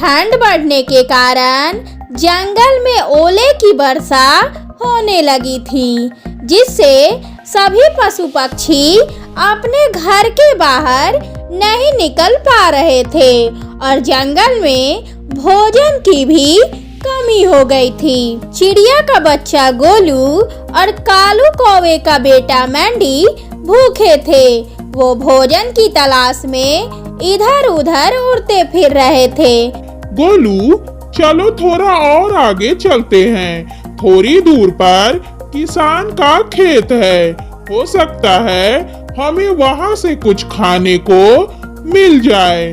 ठंड बढ़ने के कारण जंगल में ओले की वर्षा होने लगी थी, जिससे सभी पशु पक्षी अपने घर के बाहर नहीं निकल पा रहे थे और जंगल में भोजन की भी कमी हो गई थी। चिड़िया का बच्चा गोलू और कालू कौवे का बेटा मैंडी भूखे थे। वो भोजन की तलाश में इधर उधर उड़ते फिर रहे थे। गोलू, चलो थोड़ा और आगे चलते हैं। थोड़ी दूर पर किसान का खेत है। हो सकता है हमें वहाँ से कुछ खाने को मिल जाए।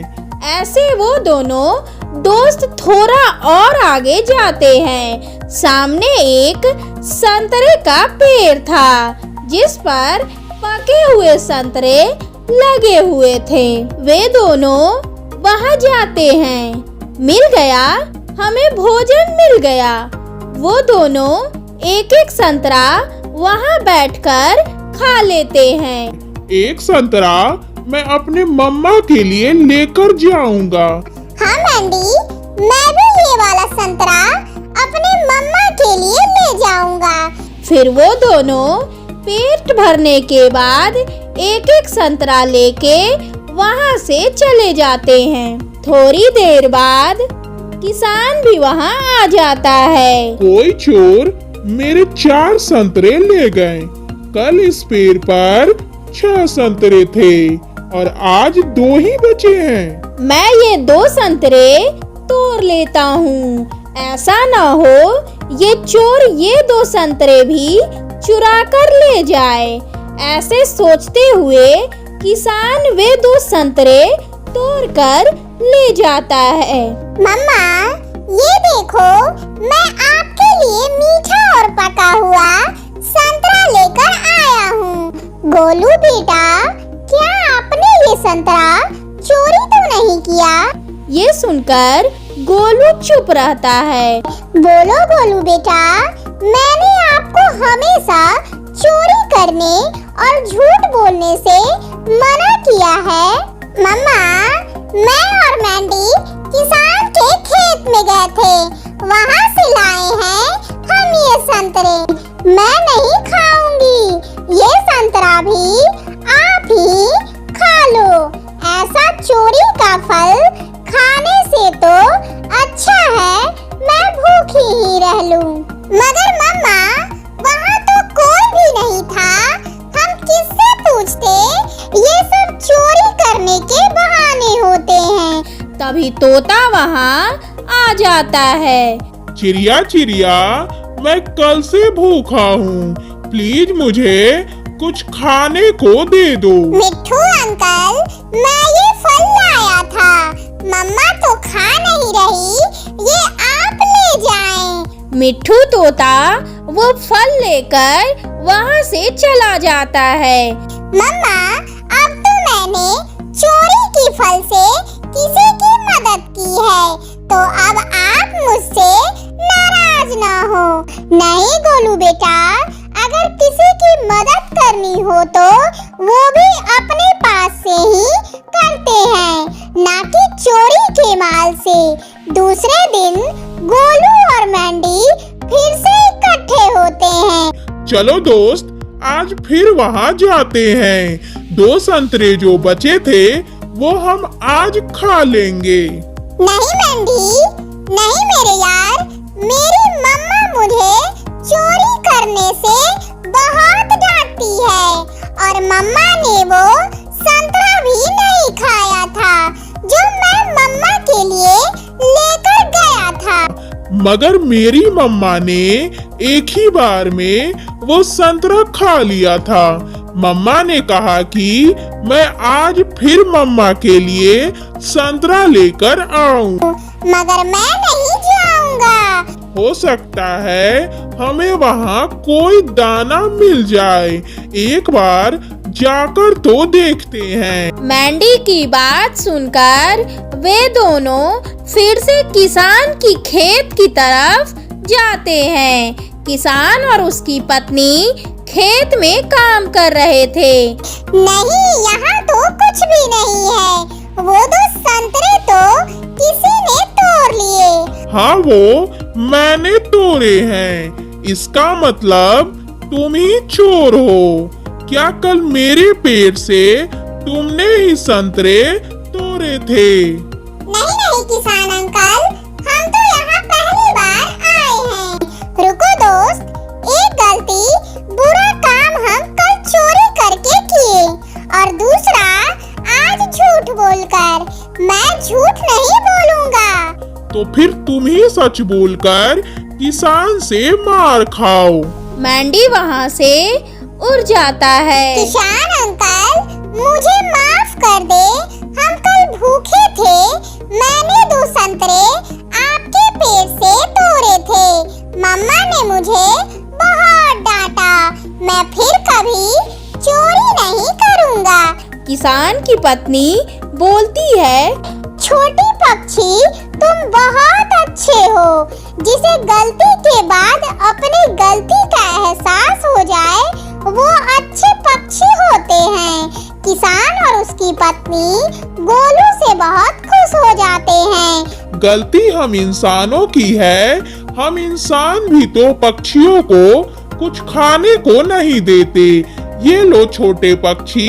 ऐसे वो दोनों दोस्त थोड़ा और आगे जाते हैं। सामने एक संतरे का पेड़ था, जिस पर पके हुए संतरे लगे हुए थे। वे दोनों वहां जाते हैं। मिल गया, हमें भोजन मिल गया। वो दोनों एक एक संतरा वहां बैठकर खा लेते हैं। एक संतरा मैं अपने मम्मा के लिए लेकर जाऊंगा। हाँ मैंडी, मैं भी ये वाला संतरा अपने मम्मा के लिए ले जाऊंगा। फिर वो दोनों पेट भरने के बाद एक एक संतरा लेके वहां से चले जाते हैं। थोड़ी देर बाद किसान भी वहां आ जाता है। कोई चोर मेरे 4 संतरे ले गए। कल इस पेड़ पर 6 संतरे थे और आज 2 ही बचे हैं। मैं ये 2 संतरे तोड़ लेता हूँ। ऐसा ना हो ये चोर ये 2 संतरे भी चुरा कर ले जाए। ऐसे सोचते हुए किसान वे 2 संतरे तोड़ कर ले जाता है। मम्मा, ये देखो, मैं आपके लिए मीठा और पका हुआ संतरा लेकर आया हूँ। गोलू बेटा, क्या आपने ये संतरा चोरी तो नहीं किया? ये सुनकर गोलू चुप रहता है। बोलो गोलू बेटा, मैंने आपको हमेशा चोरी करने और झूठ बोलने से मना किया है। मम्मा, मैं और मैंडी किसान के खेत में गए थे। वहाँ से लाए हैं हम ये संतरे। मैं नहीं खाऊंगी। ये संतरा भी आप ही खा लो। ऐसा चोरी का फल खाने से तो अच्छा है मैं भूखी ही रह लूं। मगर मम्मा, वहाँ तो कोई भी नहीं था। हम किससे पूछते? ये सब चोरी करने के बहाने होते हैं। तभी तोता वहाँ आ जाता है। चिड़िया चिड़िया, मैं कल से भूखा हूँ। प्लीज मुझे कुछ खाने को दे दो। मिट्ठू अंकल, मैं ये फल लाया था। मम्मा तो खा नहीं रही, ये आप ले जाएं। मिट्ठू तोता वो फल लेकर वहाँ से चला जाता है। मम्मा, अब तो मैंने चोरी की फल से किसी की मदद की है, तो अब आप मुझसे नाराज ना हो। नहीं गोलू बेटा, अगर किसी की मदद करनी हो तो वो भी अपने पास से ही करते हैं, ना कि चोरी के माल से। दूसरे दिन गोलू और मैंडी फिर से इकट्ठे होते हैं। चलो दोस्त, आज फिर वहाँ जाते हैं। 2 संतरे जो बचे थे वो हम आज खा लेंगे। नहीं मैंडी, नहीं मेरे यार, मेरी मम्मा मुझे चोरी करने से बहुत डांटती है और मम्मा ने वो संतरा भी नहीं खाया था जो मैं मम्मा के लिए लेकर गया था। मगर मेरी मम्मा ने एक ही बार में वो संतरा खा लिया था। मम्मा ने कहा कि मैं आज फिर मम्मा के लिए संतरा लेकर आऊं। मगर मैं नहीं जाऊंगा। हो सकता है हमें वहाँ कोई दाना मिल जाए। एक बार जाकर तो देखते हैं। मैंडी की बात सुनकर वे दोनों फिर से किसान की खेत की तरफ जाते हैं। किसान और उसकी पत्नी खेत में काम कर रहे थे। नहीं, यहाँ तो कुछ भी नहीं है। वो 2 संतरे तो किसी ने तोड़ हाँ वो मैंने तोड़े हैं, इसका मतलब तुम ही चोर हो। क्या कल मेरे पेट से तुमने ही संतरे तोड़े थे? नहीं नहीं किसान अंकल, हम तो यहाँ पहली बार आए हैं। रुको दोस्त, एक गलती बुरा काम हम कल चोरी करके किए और दूसरा आज झूठ बोलकर। मैं झूठ नहीं बोलूंगा। तो फिर तुम ही सच बोलकर किसान से मार खाओ। मैंडी वहाँ से उड़ जाता है। किसान अंकल, मुझे माफ कर दे, हम कल भूखे थे। मैंने 2 संतरे आपके पेट से तोड़े थे। मम्मा ने मुझे बहुत डांटा। मैं फिर कभी चोरी नहीं करूँगा। किसान की पत्नी बोलती है, छोटी पक्षी, तुम बहुत अच्छे हो। जिसे गलती के बाद अपनी गलती का एहसास हो जाए, वो अच्छे पक्षी होते हैं। किसान और उसकी पत्नी गोलू से बहुत खुश हो जाते हैं। गलती हम इंसानों की है। हम इंसान भी तो पक्षियों को कुछ खाने को नहीं देते। ये लो छोटे पक्षी,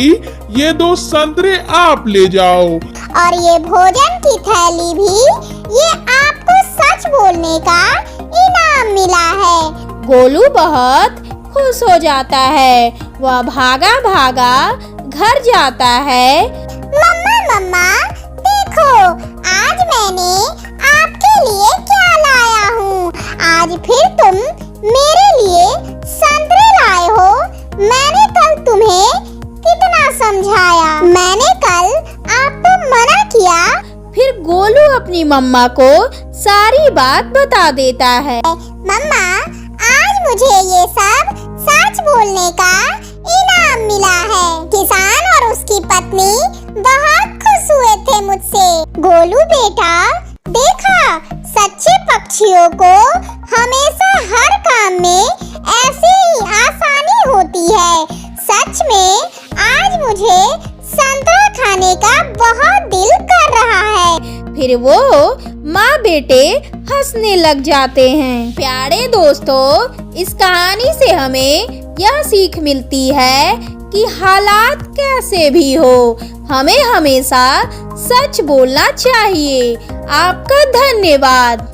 ये 2 संतरे आप ले जाओ। और ये भोजन की थैली भी, ये आपको सच बोलने का इनाम मिला है। गोलू बहुत खुश हो जाता है। वह भागा भागा घर जाता है। मम्मा मम्मा, देखो आज मैंने आपके लिए क्या लाया हूँ। आज फिर तुम मेरे लिए संतरे लाए हो। मैंने कल तुम्हें कितना समझाया। मैंने कल आपको मना किया। फिर गोलू अपनी मम्मा को सारी बात बता देता है। मम्मा, आज मुझे ये सब सच बोलने का इनाम मिला है। किसान और उसकी पत्नी बहुत खुश हुए थे मुझसे। गोलू बेटा, देखा, सच्चे पक्षियों को हमेशा हर काम में ऐसे ही आसानी होती है। सच में आज मुझे संतरा खाने का बहुत दिल कर रहा है। फिर वो माँ बेटे हंसने लग जाते हैं। प्यारे दोस्तों, इस कहानी से हमें यह सीख मिलती है कि हालात कैसे भी हो, हमें हमेशा सच बोलना चाहिए। आपका धन्यवाद।